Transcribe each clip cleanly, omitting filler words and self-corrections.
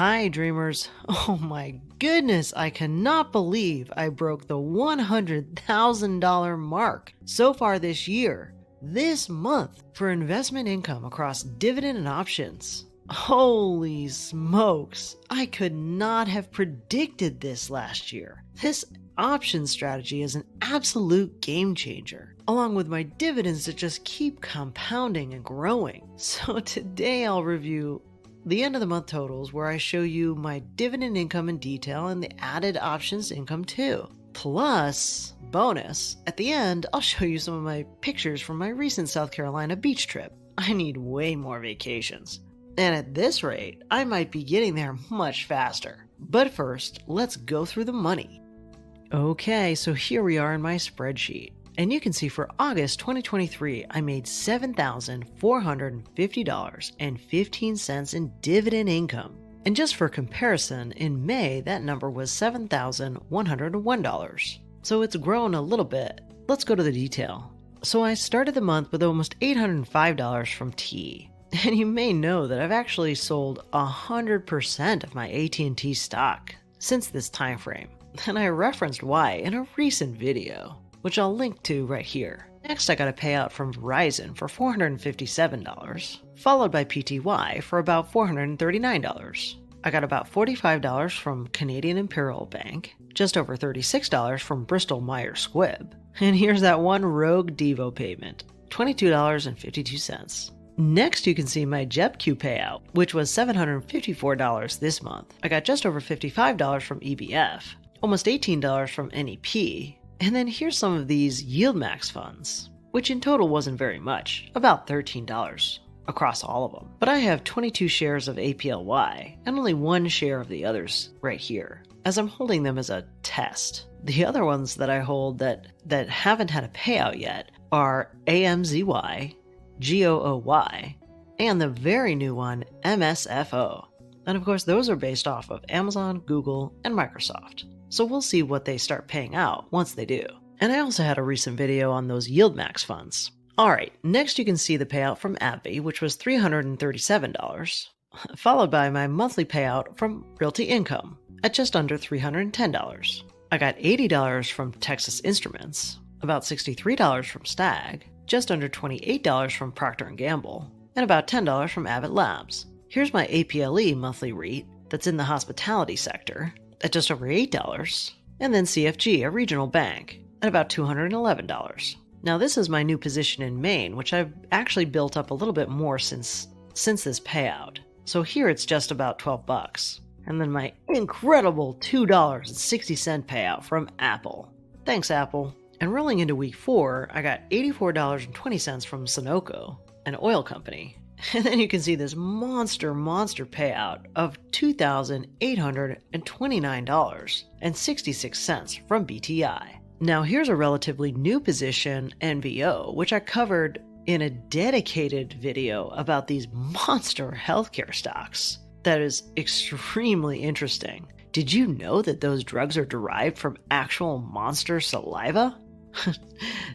Hi, dreamers. Oh my goodness, I cannot believe I broke the $100,000 mark so far this year, this month, for investment income across dividend and options. Holy smokes, I could not have predicted this last year. This option strategy is an absolute game changer, along with my dividends that just keep compounding and growing. So today I'll review the end of the month totals where I show you my dividend income in detail and the added options income too. Plus, bonus, at the end, I'll show you some of my pictures from my recent South Carolina beach trip. I need way more vacations. And at this rate, I might be getting there much faster. But first, let's go through the money. Okay, so here we are in my spreadsheet. And you can see for August 2023, I made $7,450.15 in dividend income. And just for comparison, in May, that number was $7,101. So it's grown a little bit. Let's go to the detail. So I started the month with almost $805 from T. And you may know that I've actually sold 100% of my AT&T stock since this time frame. And I referenced why in a recent video, which I'll link to right here. Next, I got a payout from Verizon for $457, followed by PTY for about $439. I got about $45 from Canadian Imperial Bank, just over $36 from Bristol Myers Squibb, and here's that one rogue Devo payment, $22.52. Next, you can see my JEPQ payout, which was $754 this month. I got just over $55 from EBF, almost $18 from NEP, and then here's some of these Yield Max funds, which in total wasn't very much, about $13 across all of them. But I have 22 shares of APLY and only one share of the others right here, as I'm holding them as a test. The other ones that I hold that haven't had a payout yet are AMZY, GOOY, and the very new one, MSFO. And of course, those are based off of Amazon, Google, and Microsoft. So we'll see what they start paying out once they do. And I also had a recent video on those Yield Max funds. Alright, next you can see the payout from AbbVie, which was $337, followed by my monthly payout from Realty Income at just under $310. I got $80 from Texas Instruments, about $63 from Stag, just under $28 from Procter & Gamble, and about $10 from Abbott Labs. Here's my APLE monthly REIT that's in the hospitality sector at just over $8, and then CFG, a regional bank, at about $211. Now this is my new position in Maine, which I've actually built up a little bit more since this payout. So here it's just about $12. And then my incredible $2.60 payout from Apple. Thanks, Apple. And rolling into week 4, I got $84.20 from Sunoco, an oil company. And then you can see this monster payout of $2,829.66 from BTI. Now here's a relatively new position, NVO, which I covered in a dedicated video about these monster healthcare stocks. That is extremely interesting. Did you know that those drugs are derived from actual monster saliva?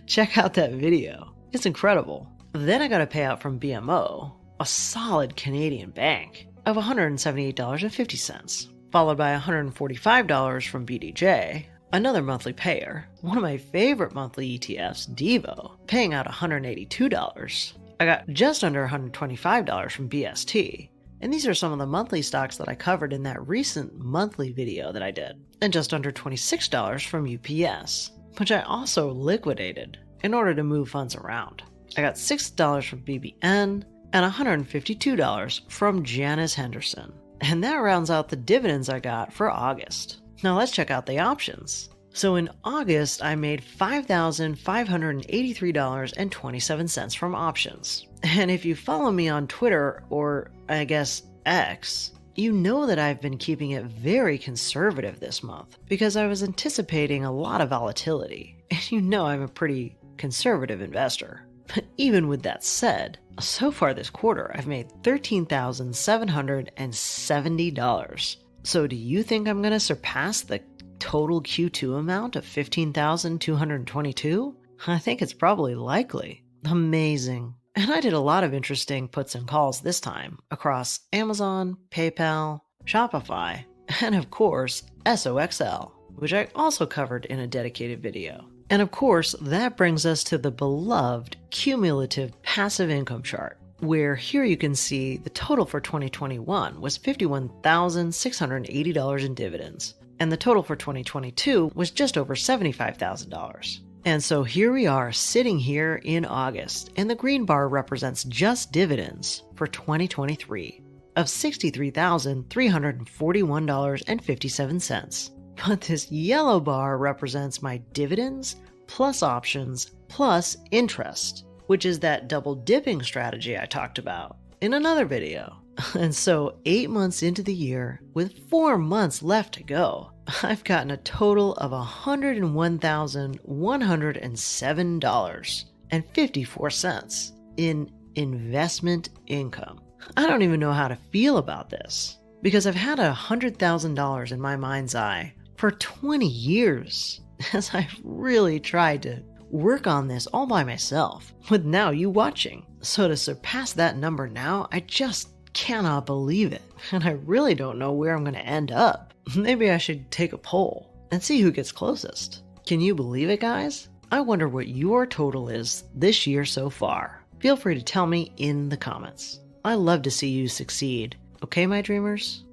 Check out that video. It's incredible. Then I got a payout from BMO, a solid Canadian bank, of $178.50, followed by $145 from BDJ, another monthly payer, one of my favorite monthly ETFs, Devo, paying out $182. I got just under $125 from BST, and these are some of the monthly stocks that I covered in that recent monthly video that I did, and just under $26 from UPS, which I also liquidated in order to move funds around. I got $6 from BBN and $152 from Janus Henderson. And that rounds out the dividends I got for August. Now let's check out the options. So in August, I made $5,583.27 from options. And if you follow me on Twitter, or I guess X, you know that I've been keeping it very conservative this month because I was anticipating a lot of volatility. And you know I'm a pretty conservative investor. But even with that said, so far this quarter, I've made $13,770. So do you think I'm going to surpass the total Q2 amount of $15,222? I think it's probably likely. Amazing. And I did a lot of interesting puts and calls this time across Amazon, PayPal, Shopify, and of course, SOXL, which I also covered in a dedicated video. And of course, that brings us to the beloved cumulative passive income chart, where here you can see the total for 2021 was $51,680 in dividends, and the total for 2022 was just over $75,000. And so here we are sitting here in August, and the green bar represents just dividends for 2023 of $63,341.57. But this yellow bar represents my dividends plus options plus interest, which is that double dipping strategy I talked about in another video. And so 8 months into the year, with 4 months left to go, I've gotten a total of $101,107.54 in investment income. I don't even know how to feel about this, because I've had $100,000 in my mind's eye for 20 years, as I've really tried to work on this all by myself, with now you watching. So to surpass that number now, I just cannot believe it, and I really don't know where I'm going to end up. Maybe I should take a poll and see who gets closest. Can you believe it, guys? I wonder what your total is this year so far. Feel free to tell me in the comments. I love to see you succeed. Okay, my dreamers?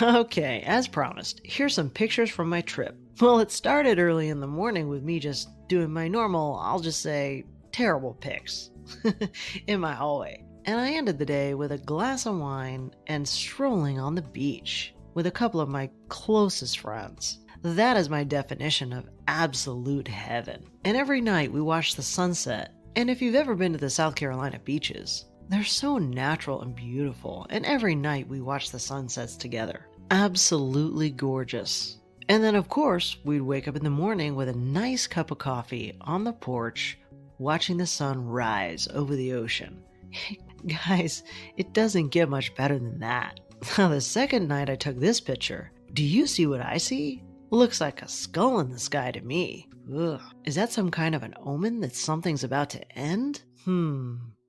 Okay, as promised, here's some pictures from my trip. Well, it started early in the morning with me just doing my normal, I'll just say, terrible pics in my hallway. And I ended the day with a glass of wine and strolling on the beach with a couple of my closest friends. That is my definition of absolute heaven. And every night we watch the sunset. And if you've ever been to the South Carolina beaches, they're so natural and beautiful, and every night we watch the sunsets together. Absolutely gorgeous. And then, of course, we'd wake up in the morning with a nice cup of coffee on the porch, watching the sun rise over the ocean. Guys, it doesn't get much better than that. Now, the second night I took this picture, do you see what I see? Looks like a skull in the sky to me. Ugh. Is that some kind of an omen that something's about to end?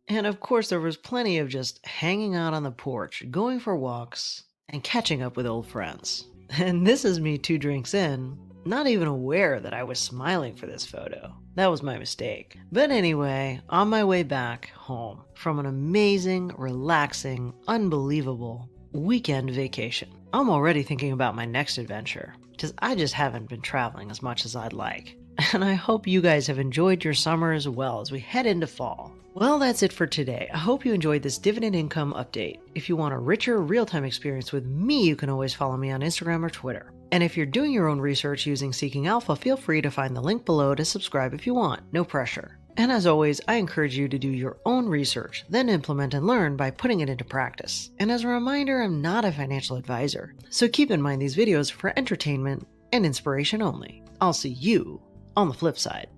And of course, there was plenty of just hanging out on the porch, going for walks, and catching up with old friends. And this is me 2 drinks in, not even aware that I was smiling for this photo. That was my mistake. But anyway, on my way back home from an amazing, relaxing, unbelievable weekend vacation. I'm already thinking about my next adventure, because I just haven't been traveling as much as I'd like. And I hope you guys have enjoyed your summer as well as we head into fall. Well, that's it for today. I hope you enjoyed this dividend income update. If you want a richer, real-time experience with me, you can always follow me on Instagram or Twitter. And if you're doing your own research using Seeking Alpha, feel free to find the link below to subscribe if you want. No pressure. And as always, I encourage you to do your own research, then implement and learn by putting it into practice. And as a reminder, I'm not a financial advisor, so keep in mind these videos for entertainment and inspiration only. I'll see you on the flip side.